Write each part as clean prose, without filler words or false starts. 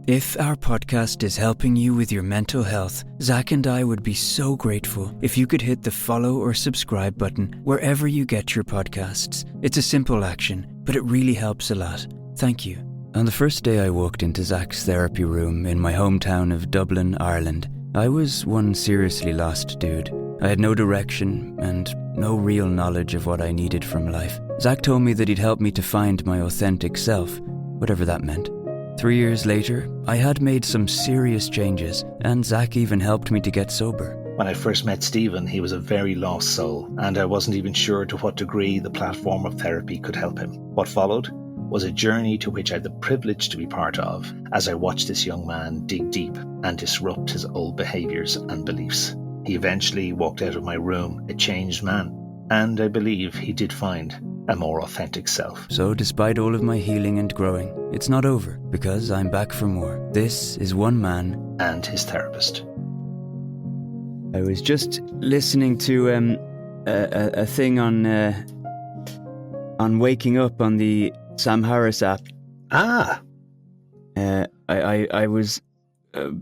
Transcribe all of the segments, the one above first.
If our podcast is helping you with your mental health, Zak and I would be so grateful if you could hit the follow or subscribe button wherever you get your podcasts. It's a simple action, but it really helps a lot. Thank you. On the first day I walked into Zak's therapy room in my hometown of Dublin, Ireland, I was one seriously lost dude. I had no direction and no real knowledge of what I needed from life. Zak told me that he'd help me to find my authentic self, whatever that meant. 3 years later, I had made some serious changes, and Zak even helped me to get sober. When I first met Stephen, he was a very lost soul, and I wasn't even sure to what degree the platform of therapy could help him. What followed was a journey to which I had the privilege to be part of, as I watched this young man dig deep and disrupt his old behaviours and beliefs. He eventually walked out of my room a changed man, and I believe he did find a more authentic self. So despite all of my healing and growing, it's not over, because I'm back for more. This is one man and his therapist. I was just listening to a thing on waking up on the Sam Harris app. I was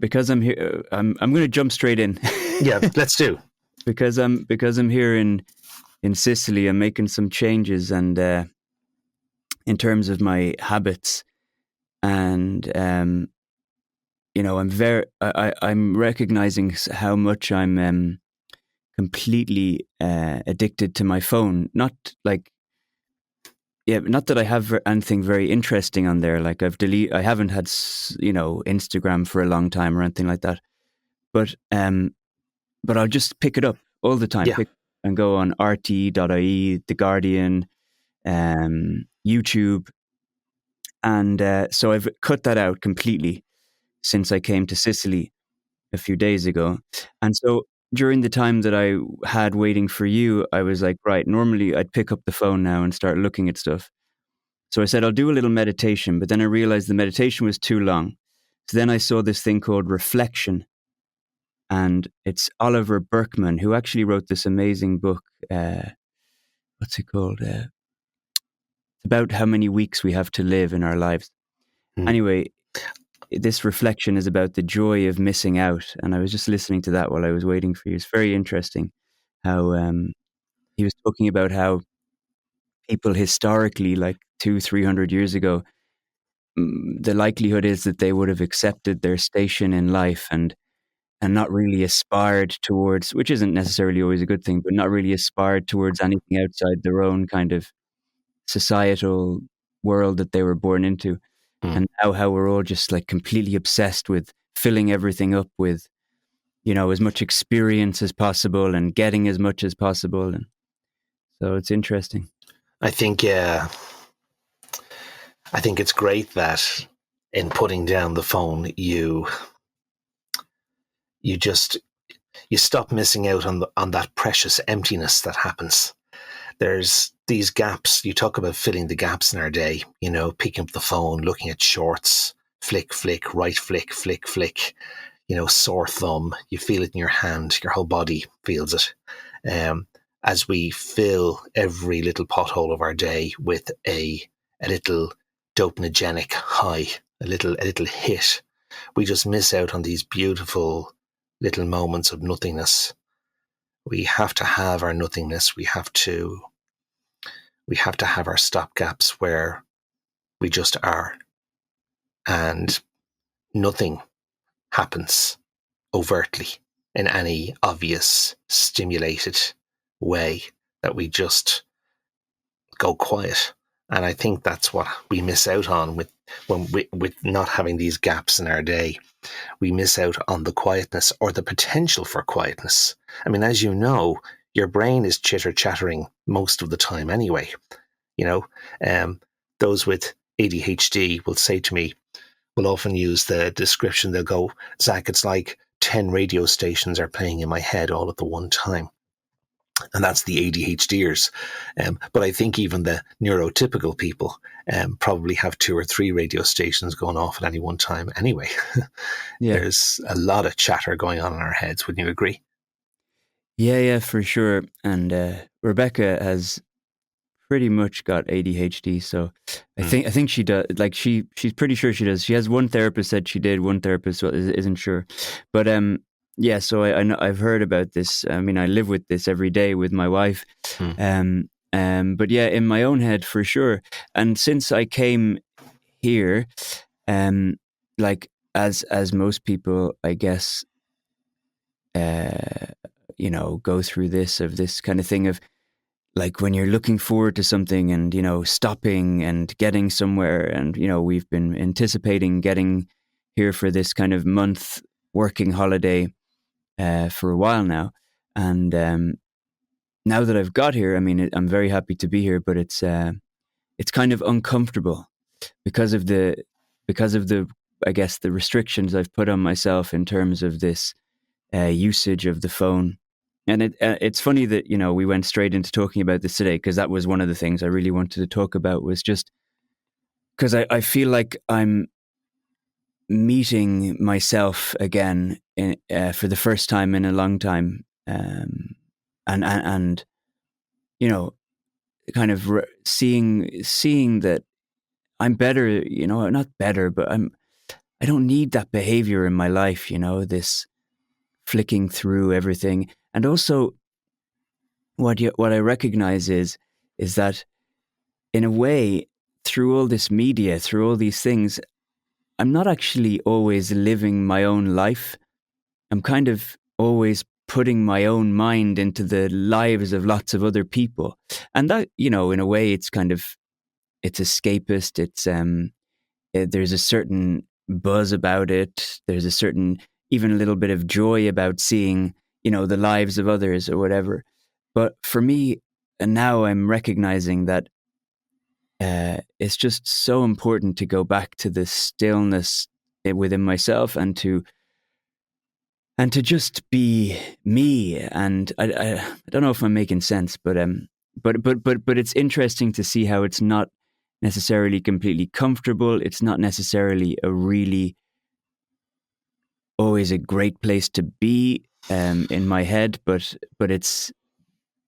because I'm here. I'm going to jump straight in. Yeah, let's do. because I'm here in Sicily. I'm making some changes, and in terms of my habits, and I'm recognizing how much I'm completely addicted to my phone. Not that I have anything very interesting on there. Like I haven't had Instagram for a long time or anything like that. But I'll just pick it up all the time. Yeah. And go on RT.ie, The Guardian, YouTube. And so I've cut that out completely since I came to Sicily a few days ago. And so during the time that I had waiting for you, I was like, right, normally I'd pick up the phone now and start looking at stuff. So I said, I'll do a little meditation, but then I realized the meditation was too long. So then I saw this thing called reflection. And it's Oliver Burkeman, who actually wrote this amazing book. What's it called? About how many weeks we have to live in our lives. Anyway, this reflection is about the joy of missing out. And I was just listening to that while I was waiting for you. It's very interesting how he was talking about how people historically, like 200-300 years ago, the likelihood is that they would have accepted their station in life and not really aspired towards, which isn't necessarily always a good thing, but not really aspired towards anything outside their own kind of societal world that they were born into. And now how we're all just like completely obsessed with filling everything up with, as much experience as possible and getting as much as possible. And so it's interesting. I think it's great that in putting down the phone, you stop missing out on that precious emptiness that happens. There's these gaps. You talk about filling the gaps in our day, picking up the phone, looking at shorts, flick, flick, right flick, flick, flick, sore thumb. You feel it in your hand. Your whole body feels it. As we fill every little pothole of our day with a little dopamigenic high, a little hit, we just miss out on these beautiful little moments of nothingness. We have to have our nothingness. We have to have our stopgaps where we just are, and nothing happens overtly in any obvious stimulated way, that we just go quiet. And I think that's what we miss out on with not having these gaps in our day. We miss out on the quietness, or the potential for quietness. I mean, as you know, your brain is chitter-chattering most of the time anyway. Those with ADHD will say to me, will often use the description, they'll go, Zak, it's like 10 radio stations are playing in my head all at the one time. And that's the ADHDers. But I think even the neurotypical people probably have 2 or 3 radio stations going off at any one time anyway. Yeah. There's a lot of chatter going on in our heads. Wouldn't you agree? Yeah, for sure. And Rebeca has pretty much got ADHD. So I think she does. Like she's pretty sure she does. She has one therapist said she did. One therapist isn't sure. But yeah. So I know I've heard about this. I mean, I live with this every day with my wife. But yeah, in my own head for sure. And since I came here, like as most people, I guess, you know, go through this kind of thing of like when you're looking forward to something and, you know, stopping and getting somewhere. And, you know, we've been anticipating getting here for this kind of month working holiday for a while now. And now that I've got here, I mean, I'm very happy to be here, but it's kind of uncomfortable because of the I guess the restrictions I've put on myself in terms of this usage of the phone. And it's funny that, you know, we went straight into talking about this today, because that was one of the things I really wanted to talk about, was just because I feel like I'm meeting myself again for the first time in a long time. And you know, kind of seeing that I'm better, you know, not better, but I don't need that behavior in my life, you know, this flicking through everything. And also what I recognize is that in a way, through all this media, through all these things, I'm not actually always living my own life. I'm kind of always putting my own mind into the lives of lots of other people. And that, you know, in a way it's escapist. There's a certain buzz about it. There's a certain, even a little bit of joy about seeing, you know, the lives of others or whatever. But for me, and now I'm recognizing that it's just so important to go back to the stillness within myself and to just be me. And I don't know if I'm making sense, but it's interesting to see how it's not necessarily completely comfortable. It's not necessarily a really always a great place to be in my head, but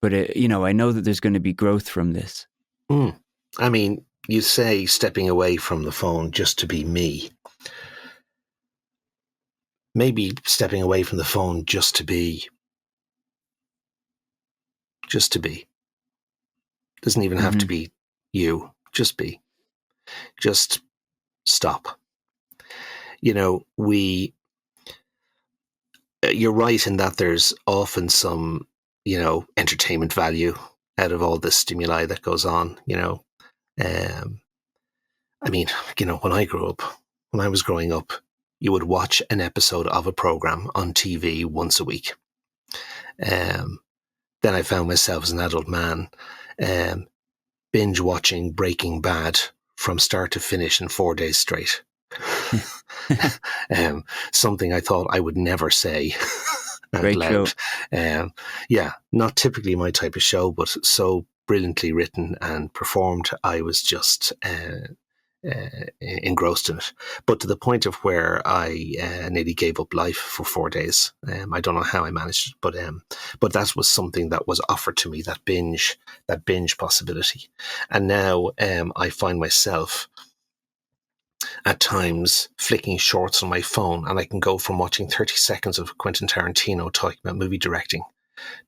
you know, I know that there's going to be growth from this. I mean, you say stepping away from the phone just to be me. Maybe stepping away from the phone just to be. Doesn't even have to be you. Just be. Just stop. You know, you're right in that there's often some, you know, entertainment value out of all this stimuli that goes on, you know. I mean, you know, when I was growing up, you would watch an episode of a program on TV once a week. Then I found myself as an adult man binge watching Breaking Bad from start to finish in 4 days straight. Something I thought I would never say out Great loud. show. Yeah, not typically my type of show, but so brilliantly written and performed, I was just engrossed in it. But to the point of where I nearly gave up life for 4 days. I don't know how I managed it, but that was something that was offered to me, that binge possibility. And now I find myself at times flicking shorts on my phone, and I can go from watching 30 seconds of Quentin Tarantino talking about movie directing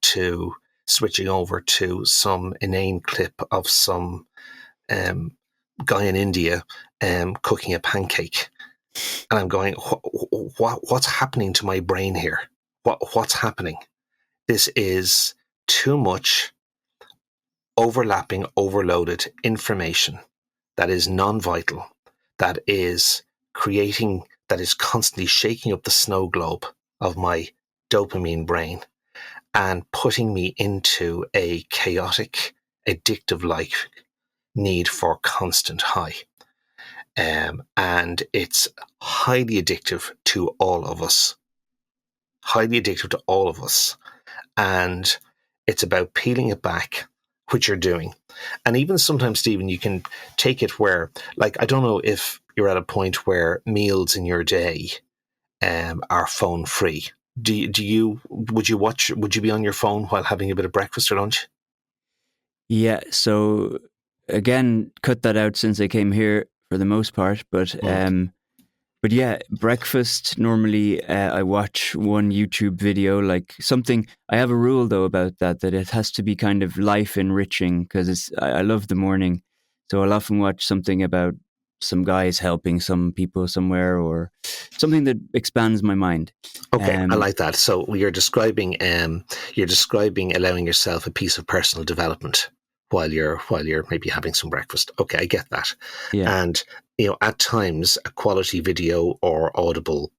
to switching over to some inane clip of some guy in India cooking a pancake. And I'm going, what's happening to my brain here? What's happening? This is too much overlapping, overloaded information that is non-vital, that is constantly shaking up the snow globe of my dopamine brain and putting me into a chaotic, addictive life need for constant high. And it's highly addictive to all of us. And it's about peeling it back, which you're doing. And even sometimes, Stephen, you can take it where, like, I don't know if you're at a point where meals in your day are phone free. Would you be on your phone while having a bit of breakfast or lunch? Yeah. So again, cut that out since I came here for the most part. Mm. But yeah, breakfast normally I watch one YouTube video, like something. I have a rule though about that it has to be kind of life enriching because I love the morning, so I'll often watch something about some guys helping some people somewhere or something that expands my mind. Okay, I Um, like that. So you're describing allowing yourself a piece of personal development while you're maybe having some breakfast. Okay, I get that. yeah, And at times a quality video or audible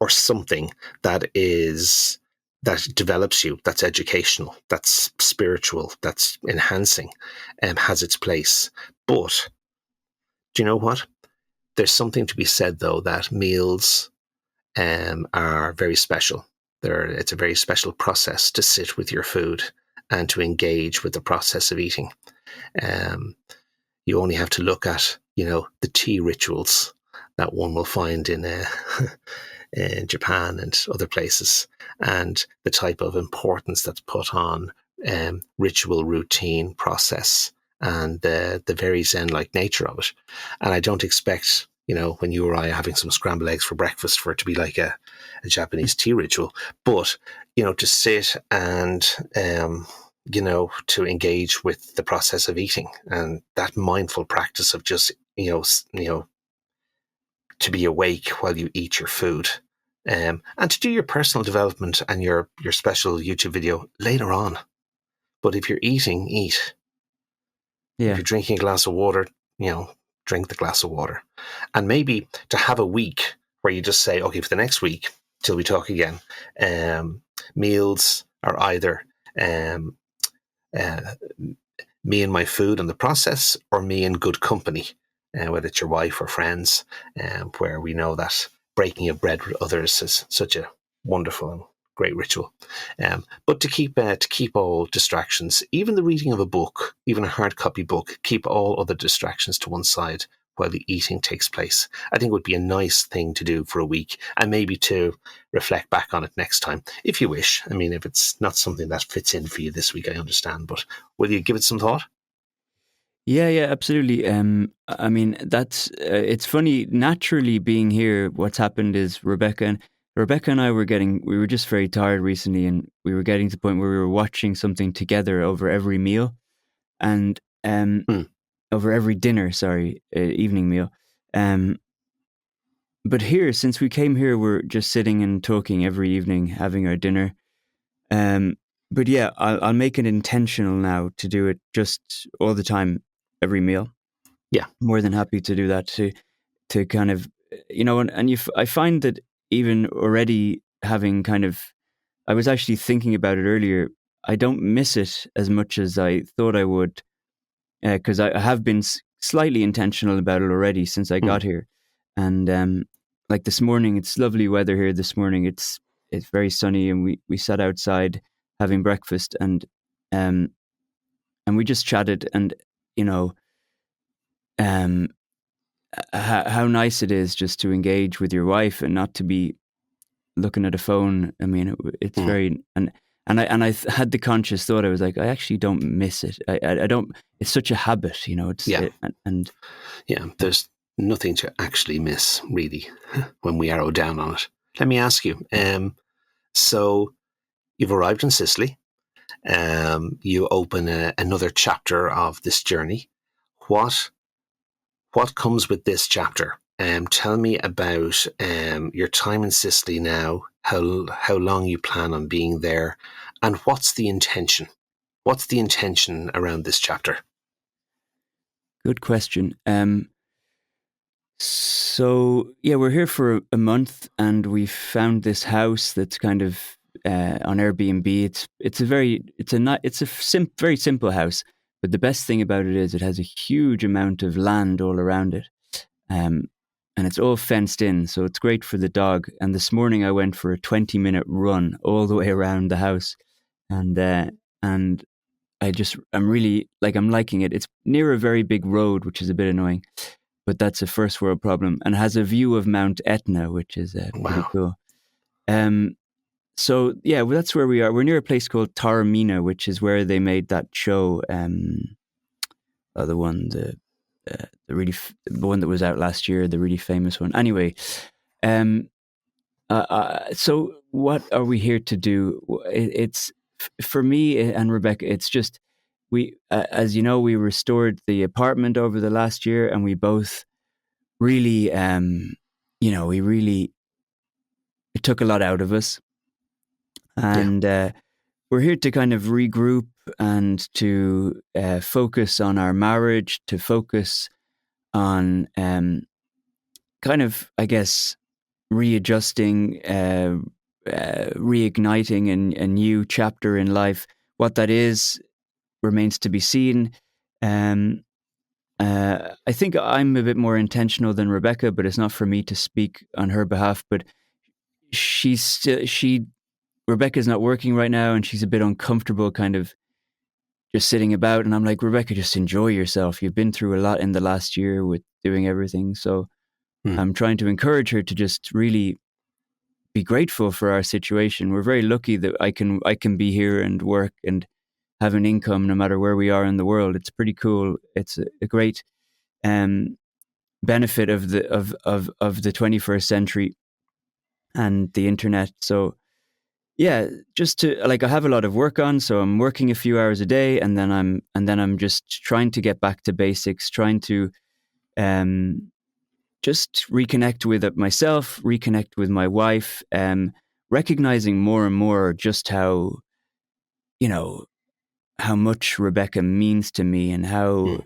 or something that develops you, that's educational, that's spiritual, that's enhancing, has its place. But do you know what? There's something to be said though that meals are very special. It's a very special process to sit with your food and to engage with the process of eating. Um, you only have to look at, the tea rituals that one will find in Japan and other places, and the type of importance that's put on ritual, routine, process, and the very zen-like nature of it. And I don't expect, when you or I are having some scrambled eggs for breakfast for it to be like a Japanese tea ritual, but to sit and to engage with the process of eating and that mindful practice of just to be awake while you eat your food. And to do your personal development and your special YouTube video later on. But if you're eating, eat. If yeah, you're drinking a glass of water, drink the glass of water. And maybe to have a week where you just say, okay, for the next week, till we talk again, meals are either um, uh, me and my food and the process, or me and good company, whether it's your wife or friends, where we know that breaking of bread with others is such a wonderful and great ritual. But to keep all distractions, even the reading of a book, even a hard copy book, keep all other distractions to one side while the eating takes place. I think would be a nice thing to do for a week, and maybe to reflect back on it next time, if you wish. I mean, if it's not something that fits in for you this week, I understand, but will you give it some thought? yeah, yeah, absolutely. I mean, that's it's funny. Naturally, being here, what's happened is Rebecca and I we were just very tired recently, and we were getting to the point where we were watching something together over every meal, and Hmm. over every dinner. Sorry, evening meal. Um, but here, since we came here, we're just sitting and talking every evening, having our dinner. Um, but yeah, I'll make it intentional now to do it just all the time, every meal. Yeah. More than happy to do that to kind of I find that even already having kind of I was actually thinking about it earlier. I don't miss it as much as I thought I would because I have been slightly intentional about it already since I Hmm. got here. And like this morning, it's lovely weather here. This morning, it's very sunny, and we sat outside having breakfast, um and we just chatted, and you know um how nice it is just to engage with your wife and not to be looking at a phone. I mean, it's Hmm. very and I had the conscious thought. I was like, I actually don't miss it. I don't. It's such a habit, Yeah. and Yeah. There's nothing to actually miss, really, when we arrow down on it. Let me ask you. So you've arrived in Sicily. You open another chapter of this journey. What what comes with this chapter? Tell me about your time in Sicily now. How long you plan on being there, and what's the intention? What's the intention around this chapter? good question. So yeah, we're here for a month, and we found this house that's kind of on Airbnb. It's a very simple house, but the best thing about it is it has a huge amount of land all around it, um, and it's all fenced in, so it's great for the dog. And this morning I went for a 20-minute run all the way around the house, and and I'm really I'm liking it. It's near a very big road, which is a bit annoying, but that's a first world problem, and has a view of Mount Etna, which is pretty Wow. cool. Um, so yeah, well, that's where we are. We're near a place called Taormina, which is where they made that show. The one, the one that was out last year, the really famous one. Anyway, um, so what are we here to do? It's for me and Rebecca. It's just we, as you know, we restored the apartment over the last year, and we both really, we really it took a lot out of us, Yeah. and we're here to kind of regroup and to focus on our marriage, to focus on kind of, I guess, readjusting, reigniting a new chapter in life. What that is remains to be seen. I think I'm a bit more intentional than Rebecca, but it's not for me to speak on her behalf. But Rebecca's not working right now, and she's a bit uncomfortable, kind of just sitting about. And I'm like, Rebecca, just enjoy yourself. You've been through a lot in the last year with doing everything. So Mm. I'm trying to encourage her to just really be grateful for our situation. We're very lucky that I can be here and work and have an income no matter where we are in the world. It's pretty cool. It's a great benefit of the 21st century and the internet. So yeah, just to like, I have a lot of work on, so I'm working a few hours a day, and then I'm just trying to get back to basics, trying to just reconnect with it myself, reconnect with my wife, recognizing more and more just how, how much Rebecca means to me, and Mm.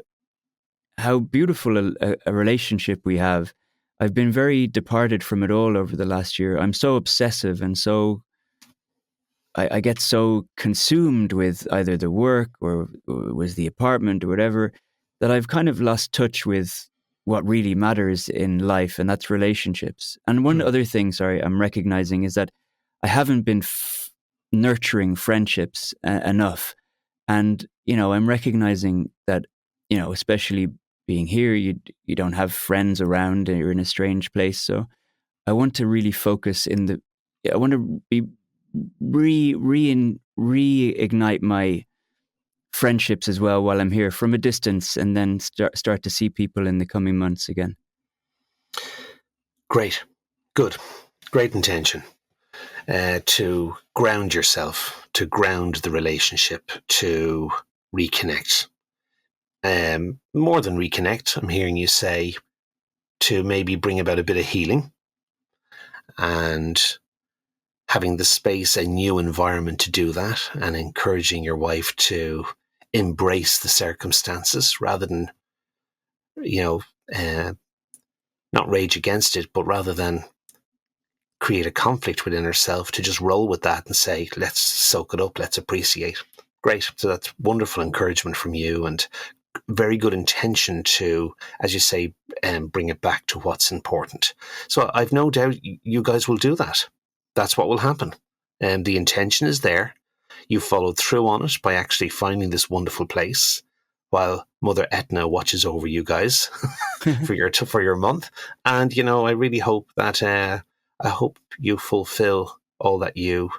how beautiful a relationship we have. I've been very departed from it all over the last year. I'm so obsessive and so I get so consumed with either the work or was the apartment or whatever, that I've kind of lost touch with what really matters in life, and that's relationships. And one Mm. other thing, sorry, I'm recognizing is that I haven't been nurturing friendships enough. And, I'm recognizing that, especially being here, you don't have friends around and you're in a strange place. So I want to really focus I want to be reignite my friendships as well while I'm here from a distance, and then start to see people in the coming months again. Great. Good. Great intention. To ground yourself, to ground the relationship, to reconnect. More than reconnect, I'm hearing you say to maybe bring about a bit of healing and having the space, a new environment to do that, and encouraging your wife to embrace the circumstances rather than, you know, uh, not rage against it, but rather than create a conflict within herself, to just roll with that and say, let's soak it up, let's appreciate. Great. So that's wonderful encouragement from you, and very good intention to, as you say, bring it back to what's important. So I've no doubt you guys will do that. That's what will happen. And the intention is there. You followed through on it by actually finding this wonderful place while Mother Etna watches over you guys for your month. And I really hope that I hope you fulfill all that you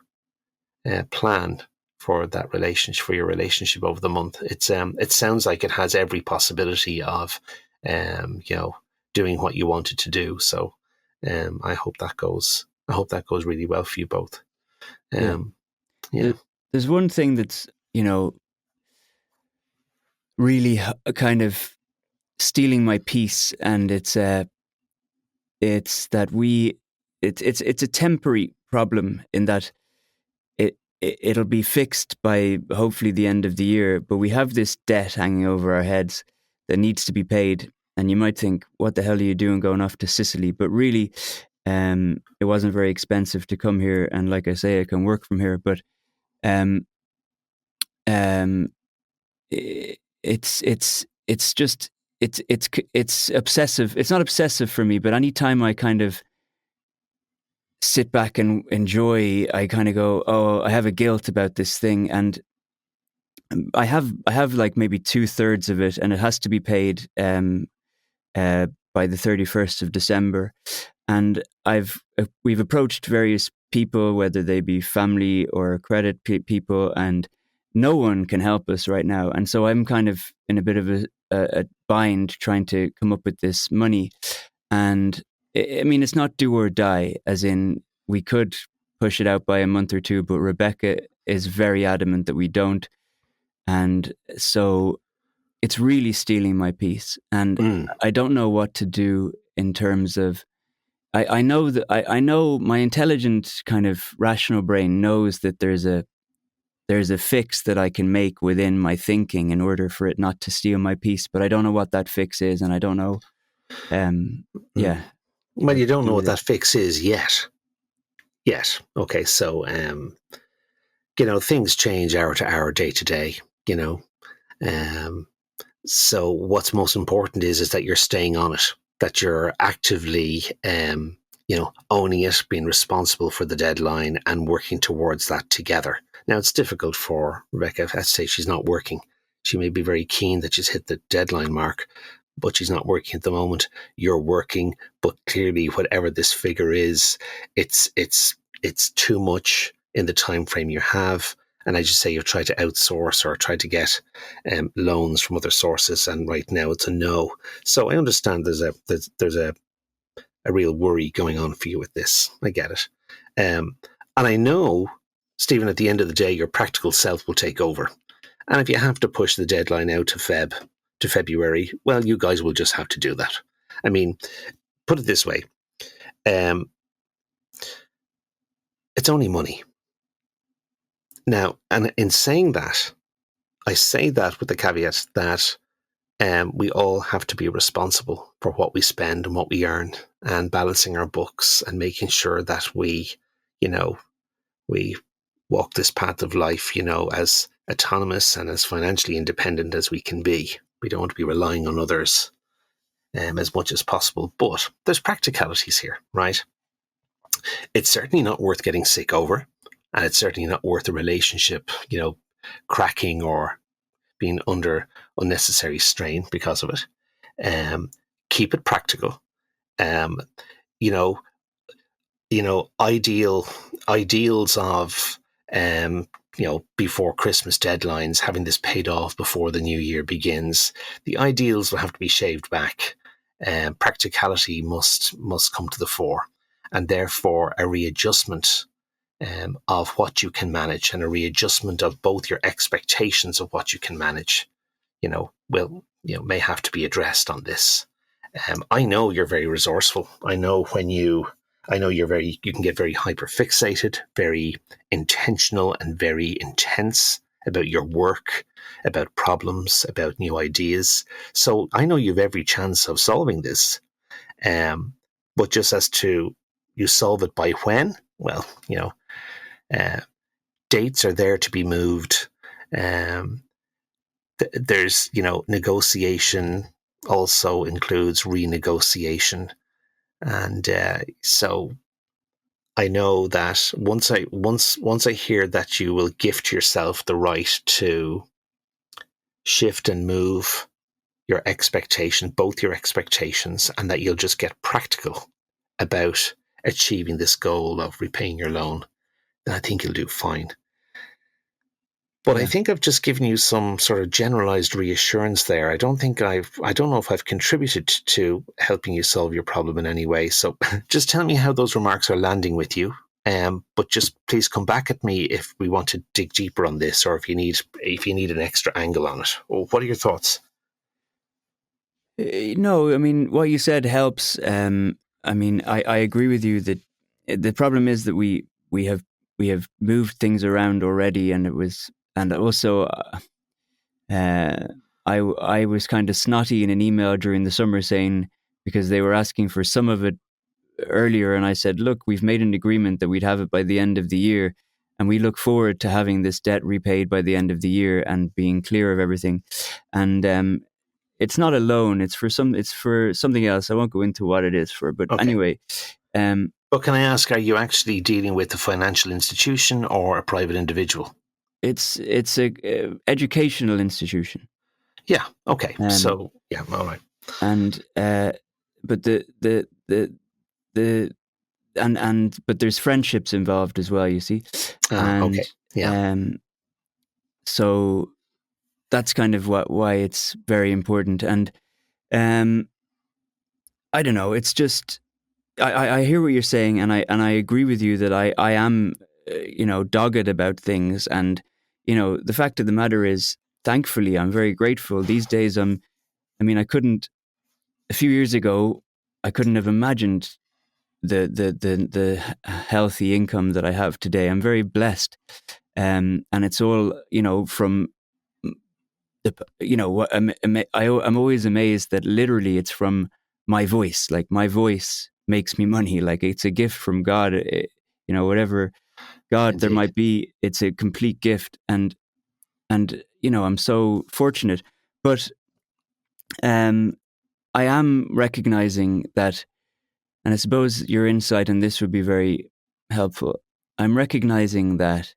planned for that relationship, for your relationship over the month. It sounds like it has every possibility of doing what you wanted to do. So I hope that goes really well for you both. Yeah. Yeah. There's one thing that's, really kind of stealing my peace, and it's that it's a temporary problem in that it'll be fixed by hopefully the end of the year, but we have this debt hanging over our heads that needs to be paid. And you might think, what the hell are you doing going off to Sicily? But really, it wasn't very expensive to come here, and like I say, I can work from here. But um, um, it's just it's obsessive. It's not obsessive for me, but anytime I kind of sit back and enjoy, I kind of go, oh, I have a guilt about this thing, and I have like maybe 2/3 of it, and it has to be paid by the 31st of December. And we've approached various people, whether they be family or credit people, and no one can help us right now. And so I'm kind of in a bit of a bind trying to come up with this money. And I mean, it's not do or die, as in we could push it out by a month or two, but Rebecca is very adamant that we don't. And so it's really stealing my peace. And I don't know what to do in terms of, I know that I know my intelligent kind of rational brain knows that there's a fix that I can make within my thinking in order for it not to steal my peace, but I don't know what that fix is, and I don't know. Yeah. Well, you don't know what that fix is yet. Okay, so things change hour to hour, day to day. So what's most important is that you're staying on it, that you're actively, owning it, being responsible for the deadline, and working towards that together. Now, it's difficult for Rebecca. Let's say she's not working. She may be very keen that she's hit the deadline mark, but she's not working at the moment. You're working, but clearly, whatever this figure is, it's too much in the time frame you have. And as you say, you've tried to outsource or tried to get loans from other sources, and right now it's a no. So I understand there's a real worry going on for you with this. I get it. And I know, Stephen, at the end of the day, your practical self will take over. And if you have to push the deadline out to February, well, you guys will just have to do that. I mean, put it this way. It's only money. Now, and in saying that, I say that with the caveat that we all have to be responsible for what we spend and what we earn, and balancing our books and making sure that we walk this path of life, as autonomous and as financially independent as we can be. We don't want to be relying on others as much as possible. But there's practicalities here, right? It's certainly not worth getting sick over. And it's certainly not worth a relationship, cracking or being under unnecessary strain because of it. Keep it practical. Ideals of, before Christmas deadlines, having this paid off before the new year begins. The ideals will have to be shaved back. Practicality must come to the fore, and therefore a readjustment of what you can manage, and a readjustment of both your expectations of what you can manage, may have to be addressed on this. I know you're very resourceful. I know you can get very hyperfixated, very intentional, and very intense about your work, about problems, about new ideas. So I know you have every chance of solving this. But just as to you solve it by when, well, dates are there to be moved. There's, negotiation also includes renegotiation. And so I know that once I hear that you will gift yourself the right to shift and move your expectation, both your expectations, and that you'll just get practical about achieving this goal of repaying your loan, then I think you'll do fine. But yeah. I think I've just given you some sort of generalized reassurance there. I don't know if I've contributed to helping you solve your problem in any way. So just tell me how those remarks are landing with you. But just please come back at me if we want to dig deeper on this, or if you need an extra angle on it. Well, what are your thoughts? No, I mean, what you said helps. I mean, I agree with you that the problem is that we have moved things around already, and also I was kind of snotty in an email during the summer saying, because they were asking for some of it earlier, and I said, look, we've made an agreement that we'd have it by the end of the year, and we look forward to having this debt repaid by the end of the year and being clear of everything. And it's not a loan; it's for something else. I won't go into what it is for, but okay. Anyway. But can I ask, are you actually dealing with a financial institution or a private individual? It's a educational institution. Yeah. Okay. So yeah. All right. And but the but there's friendships involved as well, you see. Okay. And Yeah. so that's kind of why it's very important. And I don't know, it's just I hear what you're saying, and I agree with you that I am dogged about things. And the fact of the matter is, thankfully, I'm very grateful these days. I couldn't, a few years ago, I couldn't have imagined the healthy income that I have today. I'm very blessed, and it's all from what I'm always amazed that literally it's from my voice. Like, my voice makes me money. Like, it's a gift from God. Whatever God there Indeed. might be, it's a complete gift. And I'm so fortunate. But I am recognizing that, and I suppose your insight on this would be very helpful. I'm recognizing that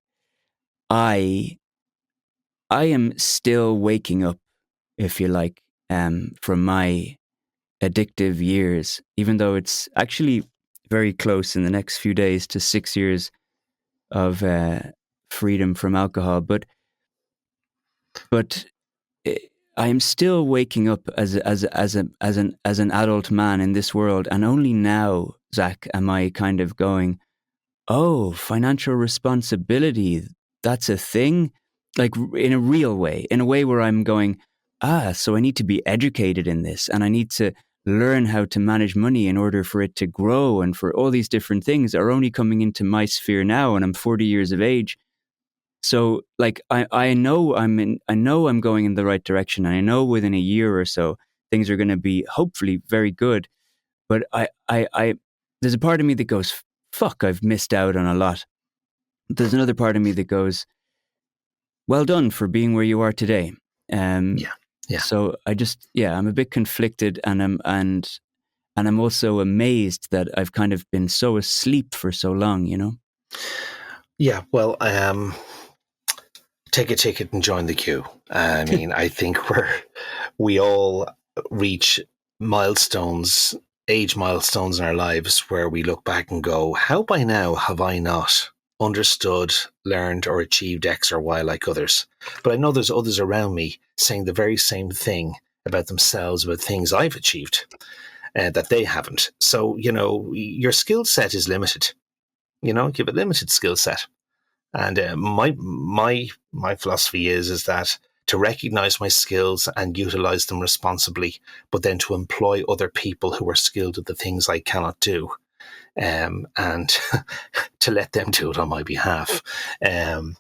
I am still waking up, if you like, from my addictive years, even though it's actually very close in the next few days to 6 years of freedom from alcohol. But I am still waking up as an adult man in this world, and only now, Zach, am I kind of going, oh, financial responsibility, that's a thing? Like, in a real way, in a way where I'm going, so I need to be educated in this, and I need to learn how to manage money in order for it to grow, and for all these different things are only coming into my sphere now, and I'm 40 years of age. So, like, I know I'm going in the right direction, and I know within a year or so things are going to be hopefully very good. But I there's a part of me that goes, fuck, I've missed out on a lot. There's another part of me that goes, well done for being where you are today. Yeah. Yeah. So I'm a bit conflicted, and I'm also amazed that I've kind of been so asleep for so long, Yeah. Well, take a ticket and join the queue. I mean, I think we all reach milestones, age milestones in our lives where we look back and go, how by now have I not understood, learned, or achieved X or Y like others? But I know there's others around me saying the very same thing about themselves, about things I've achieved that they haven't. So, your skill set is limited. You have a limited skill set. And my philosophy is that to recognize my skills and utilize them responsibly, but then to employ other people who are skilled at the things I cannot do, and to let them do it on my behalf, and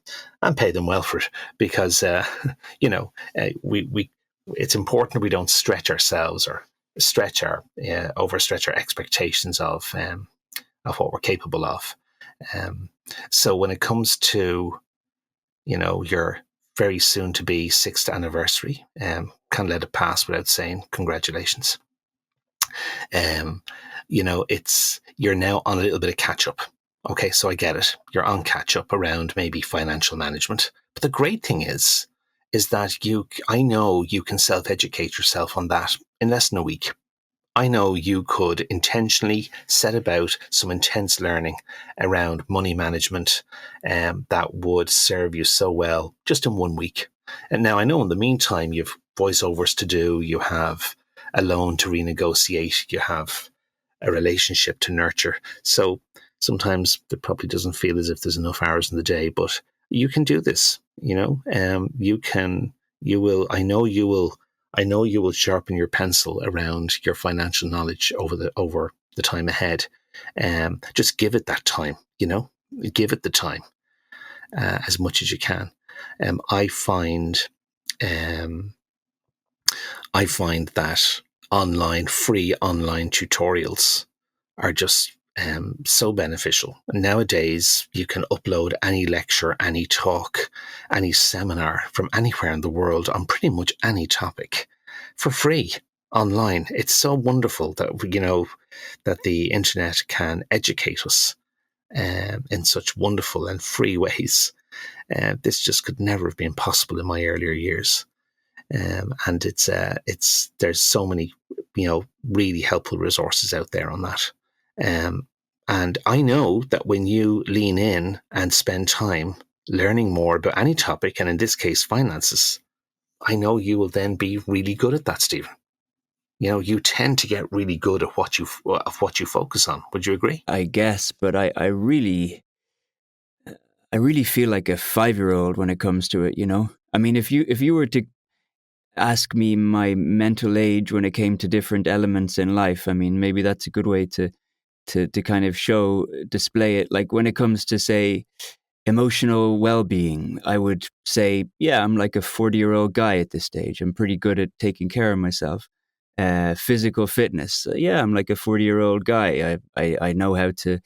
pay them well for it. Because we it's important we don't stretch ourselves or overstretch our expectations of what we're capable of. Um, so when it comes to, your very soon to be 6th anniversary, can't let it pass without saying congratulations. You're now on a little bit of catch up. Okay, so I get it. You're on catch up around maybe financial management. But the great thing is that I know you can self-educate yourself on that in less than a week. I know you could intentionally set about some intense learning around money management that would serve you so well just in 1 week. And now I know in the meantime, you've voiceovers to do, you have a loan to renegotiate, you have a relationship to nurture. So sometimes it probably doesn't feel as if there's enough hours in the day, but you can do this, I know you will sharpen your pencil around your financial knowledge over the time ahead. Just give it that time, give it the time as much as you can. I find that free online tutorials are just so beneficial. Nowadays, you can upload any lecture, any talk, any seminar from anywhere in the world on pretty much any topic for free online. It's so wonderful that that the internet can educate us in such wonderful and free ways. This just could never have been possible in my earlier years. And there's so many really helpful resources out there on that. And I know that when you lean in and spend time learning more about any topic, and in this case, finances, I know you will then be really good at that, Stephen. You know, you tend to get really good at what you focus on. Would you agree? I guess, but I really feel like a 5-year-old when it comes to it, you know? I mean, if you were to ask me my mental age when it came to different elements in life, I mean, maybe that's a good way to kind of display it. Like when it comes to, say, emotional well-being, I would say, yeah, I'm like a 40-year-old guy at this stage. I'm pretty good at taking care of myself. Physical fitness, yeah, I'm like a 40-year-old guy. I know how to,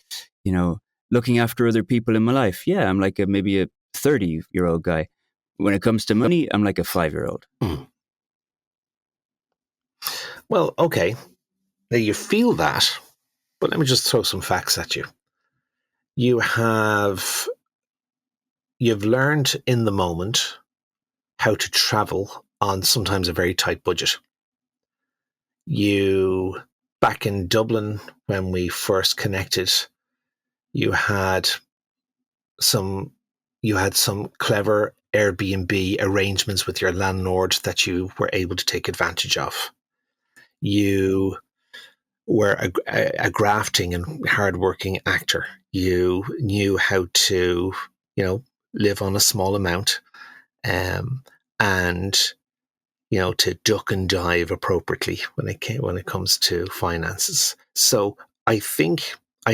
you know, looking after other people in my life. Yeah, I'm like maybe a 30-year-old guy. When it comes to money, I'm like a 5-year-old. Mm. Well, okay. Now you feel that, but let me just throw some facts at you. You've learned in the moment how to travel on sometimes a very tight budget. You, back in Dublin when we first connected, you had some some clever Airbnb arrangements with your landlord that you were able to take advantage of. You were a grafting and hardworking actor. You knew how to, live on a small amount, um, and to duck and dive appropriately when it comes to finances. So I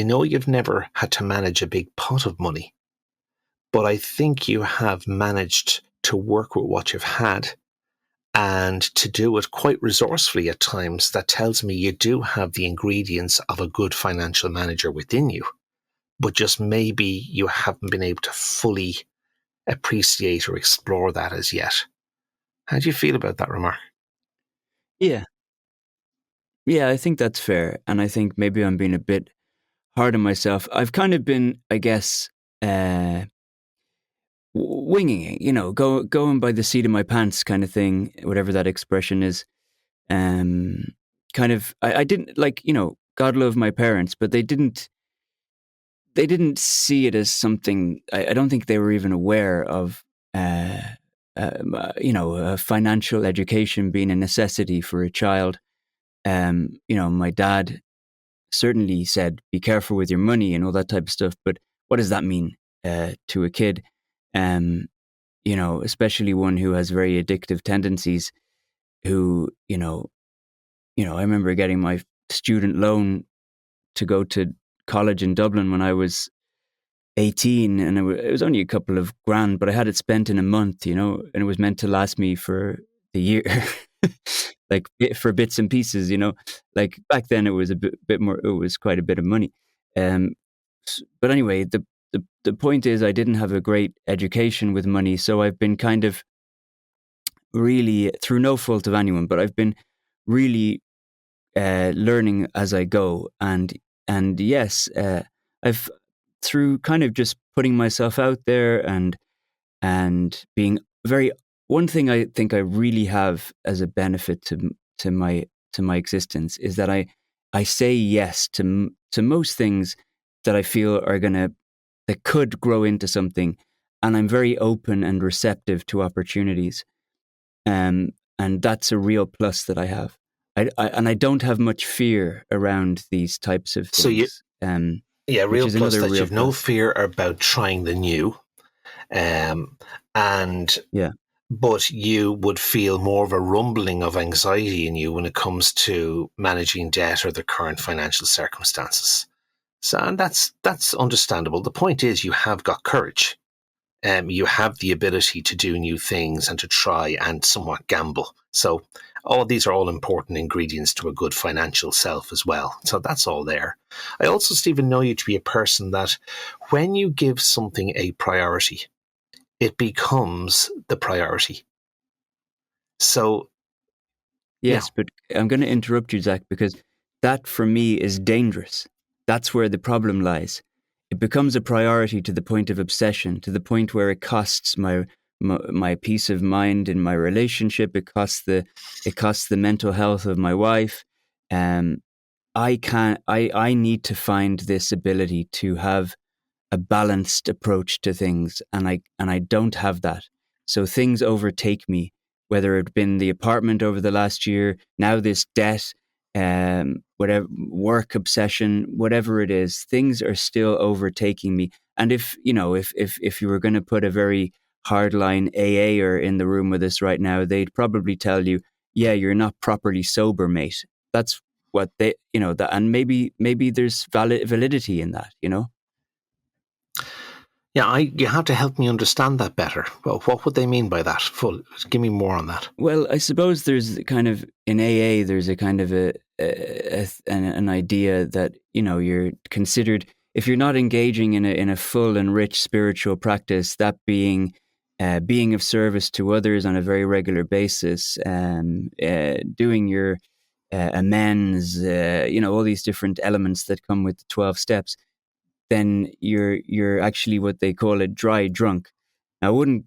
know you've never had to manage a big pot of money, but I think you have managed to work with what you've had and to do it quite resourcefully at times. That tells me you do have the ingredients of a good financial manager within you, but just maybe you haven't been able to fully appreciate or explore that as yet. How do you feel about that remark? Yeah, yeah, I think that's fair, and I think maybe I'm being a bit hard on myself. I've kind of been, I guess, uh, winging it, you know, going by the seat of my pants, kind of thing, whatever that expression is. Um, Kind of, I didn't like, you know, God love my parents, but they didn't see it as something. I don't think they were even aware of, financial education being a necessity for a child. You know, my dad certainly said, "Be careful with your money" and all that type of stuff. But what does that mean to a kid? Um, you know, especially one who has very addictive tendencies. I remember getting my student loan to go to college in Dublin when I was 18, and it was only a couple of grand, but I had it spent in a month, you know, and it was meant to last me for the year, like for bits and pieces, you know. Like back then, it was a bit more. It was quite a bit of money. But anyway, the point is, I didn't have a great education with money, so I've been kind of really, through no fault of anyone, but I've been really learning as I go, and yes, I've through kind of just putting myself out there and being very. One thing I think I really have as a benefit to my to my existence is that I say yes to most things that I feel are gonna that could grow into something, and I'm very open and receptive to opportunities. And that's a real plus that I have. I don't have much fear around these types of So things, yeah, which real is plus another that real you've no plus. fear about trying the new, um, and Yeah. but you would feel more of a rumbling of anxiety in you when it comes to managing debt or the current financial circumstances. So, and that's understandable. The point is, you have got courage. You have the ability to do new things and to try and somewhat gamble. So, all these are all important ingredients to a good financial self as well. So that's all there. I also, Stephen, know you to be a person that when you give something a priority, it becomes the priority. So, yeah. Yes, but I'm going to interrupt you, Zach, because that for me is dangerous. That's where the problem lies. It becomes a priority to the point of obsession, to the point where it costs my peace of mind in my relationship. It costs the mental health of my wife. Um, I need to find this ability to have a balanced approach to things, and I don't have that. So things overtake me, whether it's been the apartment over the last year, now this debt, whatever, work obsession, whatever it is, things are still overtaking me. And if you were going to put a very hardline AAer in the room with us right now, they'd probably tell you, "Yeah, you're not properly sober, mate." That's what they, that, and maybe there's validity in that, Yeah, you have to help me understand that better. Well, what would they mean by that? Give me more on that. Well, I suppose there's kind of in AA, there's a kind of an idea that you're considered, if you're not engaging in a full and rich spiritual practice, that being of service to others on a very regular basis, doing your amends, all these different elements that come with the 12 steps, then you're actually what they call a dry drunk. I wouldn't.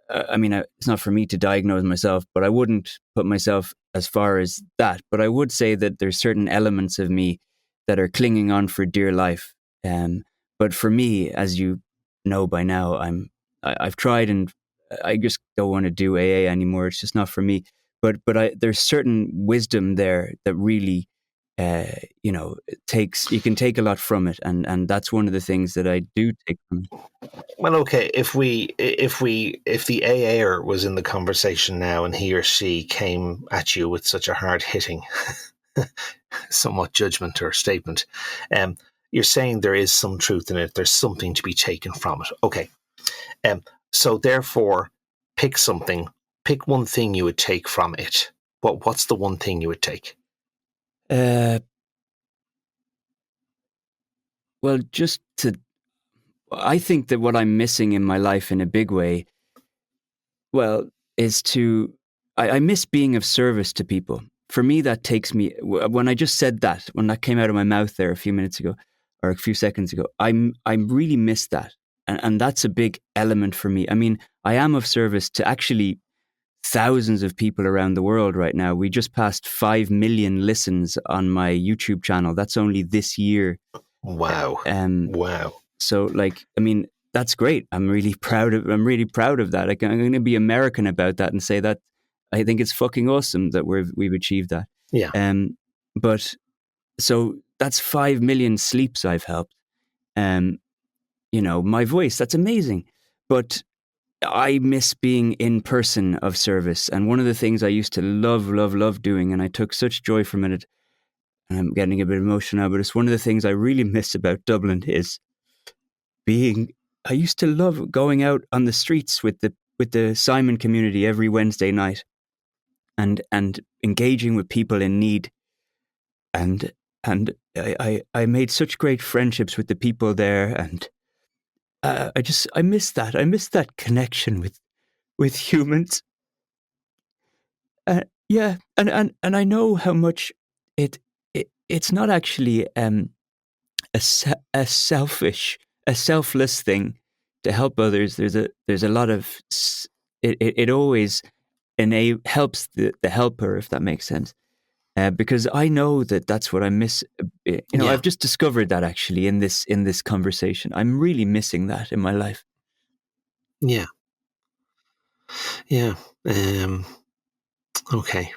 I mean, it's not for me to diagnose myself, but I wouldn't put myself as far as that. But I would say that there's certain elements of me that are clinging on for dear life. But for me, as you know by now, I've tried, and I just don't want to do AA anymore. It's just not for me. But there's certain wisdom there that really you can take a lot from it, and that's one of the things that I do take from it. Well, okay. If the AAer was in the conversation now, and he or she came at you with such a hard hitting, somewhat judgment or statement, you're saying there is some truth in it. There's something to be taken from it. Okay. So therefore, pick something. Pick one thing you would take from it. What's the one thing you would take? Well, I think that what I'm missing in my life in a big way, well, is I miss being of service to people. For me, that takes me, when I just said that, when that came out of my mouth there a few minutes ago, or a few seconds ago, I really miss that. And that's a big element for me. I mean, I am of service to actually thousands of people around the world right now. We just passed 5 million listens on my YouTube channel. That's only this year. Wow. Wow. So, I mean, that's great. I'm really proud of that. I'm going to be American about that and say that I think it's fucking awesome that we've achieved that. Yeah. But so that's 5 million sleeps I've helped. My voice, that's amazing. But I miss being in person of service. And one of the things I used to love doing, and I took such joy from it, and I'm getting a bit emotional now, but it's one of the things I really miss about Dublin is I used to love going out on the streets with the Simon community every Wednesday night and engaging with people in need. And I made such great friendships with the people there, and I miss that. I miss that connection with humans. Yeah, and I know how much it's not actually a selfless thing to help others. There's a lot of it always helps the helper, if that makes sense. Because I know that's what I miss. Yeah. I've just discovered that actually in this conversation. I'm really missing that in my life. Yeah. Yeah. Okay.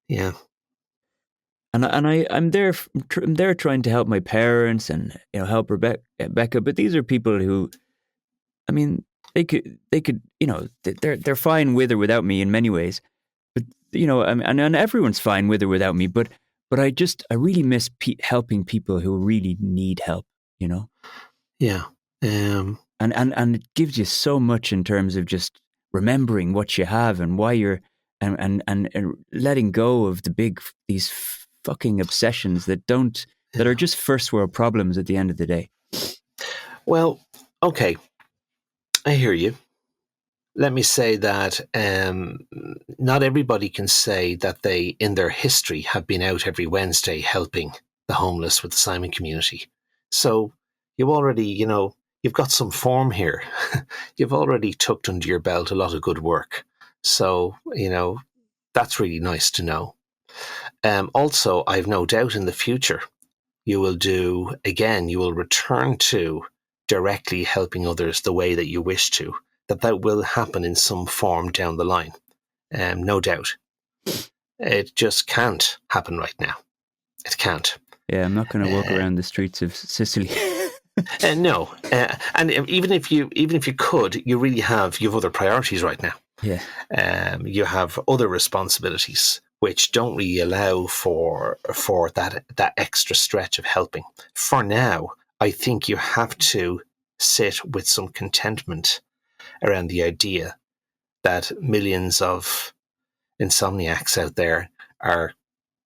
Yeah. And I'm there trying to help my parents and help Rebecca. But these are people who, I mean, they could they're fine with or without me in many ways. But and everyone's fine with or without me. But I really miss helping people who really need help. Yeah. And it gives you so much in terms of just remembering what you have and why you're and letting go of these fucking obsessions that are just first world problems at the end of the day. Well, okay, I hear you. Let me say that not everybody can say that they, in their history, have been out every Wednesday helping the homeless with the Simon community. So you already, you've got some form here. You've already tucked under your belt a lot of good work. So, that's really nice to know. Also, I've no doubt in the future you will return to directly helping others the way that you wish to, that will happen in some form down the line. No doubt. It just can't happen right now. It can't. Yeah, I'm not going to walk Uh, around the streets of Sicily. no, and even if you could, you have other priorities right now. Yeah. You have other responsibilities which don't really allow for that extra stretch of helping. For now, I think you have to sit with some contentment around the idea that millions of insomniacs out there are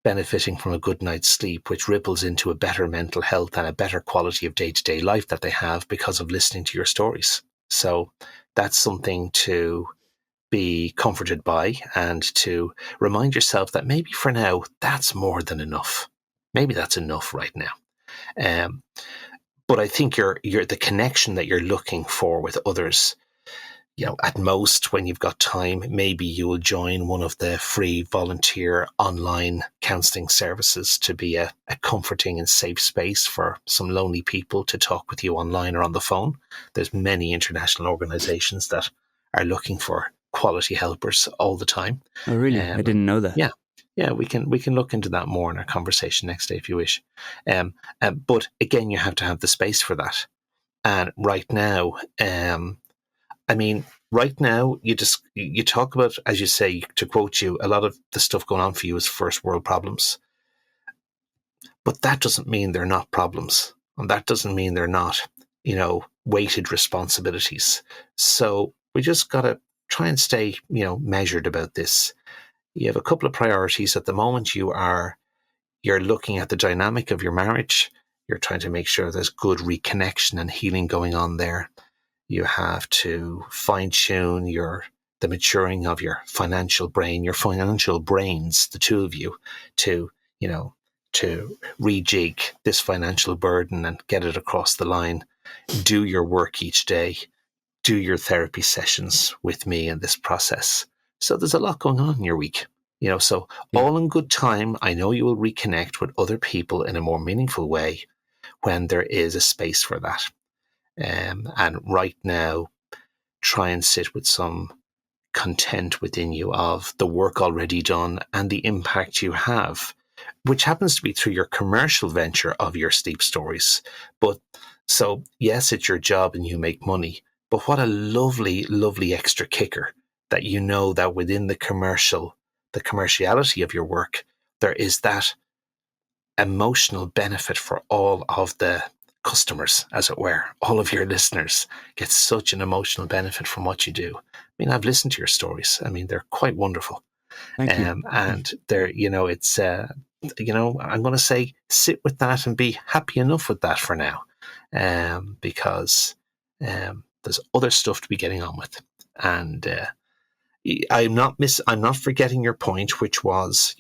benefiting from a good night's sleep, which ripples into a better mental health and a better quality of day-to-day life that they have because of listening to your stories. So that's something to be comforted by, and to remind yourself that maybe for now, that's more than enough. Maybe that's enough right now. But I think the connection that you're looking for with others, at most, when you've got time, maybe you will join one of the free volunteer online counselling services to be a comforting and safe space for some lonely people to talk with you online or on the phone. There's many international organisations that are looking for quality helpers all the time. Oh, really? I didn't know that. Yeah, we can look into that more in our conversation next day if you wish. But again, you have to have the space for that. And right now, right now, you talk about, as you say, to quote you, a lot of the stuff going on for you is first world problems. But that doesn't mean they're not problems. And that doesn't mean they're not, weighted responsibilities. So we just got to try and stay, measured about this. You have a couple of priorities at the moment. You're looking at the dynamic of your marriage. You're trying to make sure there's good reconnection and healing going on there. You have to fine-tune the maturing of your financial brains, the two of you, to rejig this financial burden and get it across the line. Do your work each day. Do your therapy sessions with me in this process. So there's a lot going on in your week. So all in good time. I know you will reconnect with other people in a more meaningful way when there is a space for that. And right now, try and sit with some content within you of the work already done and the impact you have, which happens to be through your commercial venture of your sleep stories. But so, yes, it's your job and you make money, but what a lovely, lovely extra kicker that that within the commerciality of your work, there is that emotional benefit for all of the customers, as it were. All of your listeners get such an emotional benefit from what you do. I've listened to your stories. They're quite wonderful. Thank you. And they're, it's, I'm going to say sit with that and be happy enough with that for now. Because there's other stuff to be getting on with. And I'm not forgetting your point, which was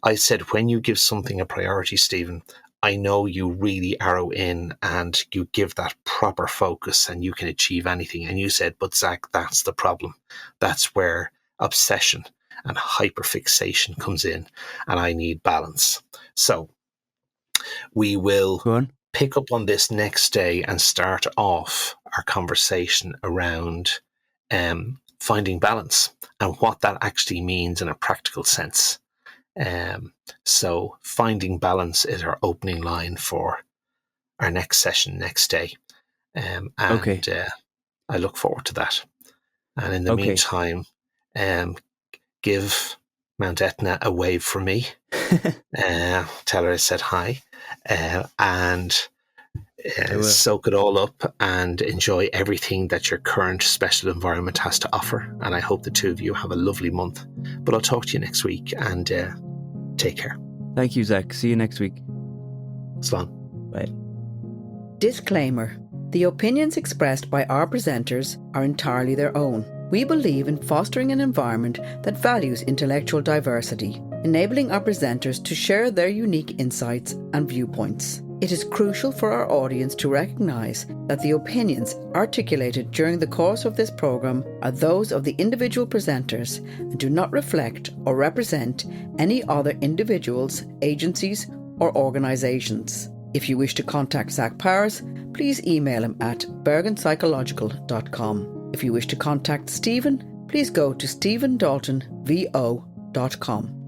I said, when you give something a priority, Stephen, I know you really arrow in and you give that proper focus and you can achieve anything. And you said, but Zach, that's the problem. That's where obsession and hyperfixation comes in, and I need balance. So we will pick up on this next day and start off our conversation around finding balance and what that actually means in a practical sense. So finding balance is our opening line for our next session next day. I look forward to that. And in the meantime, give Mount Etna a wave for me. Tell her I said hi. And soak it all up and enjoy everything that your current special environment has to offer. And I hope the two of you have a lovely month. But I'll talk to you next week, and take care. Thank you, Zach. See you next week. Slán. Bye. Disclaimer. The opinions expressed by our presenters are entirely their own. We believe in fostering an environment that values intellectual diversity, enabling our presenters to share their unique insights and viewpoints. It is crucial for our audience to recognise that the opinions articulated during the course of this programme are those of the individual presenters and do not reflect or represent any other individuals, agencies or organisations. If you wish to contact Zak Powers, please email him at bergenpsychological.com. If you wish to contact Stephen, please go to stephendaltonvo.com.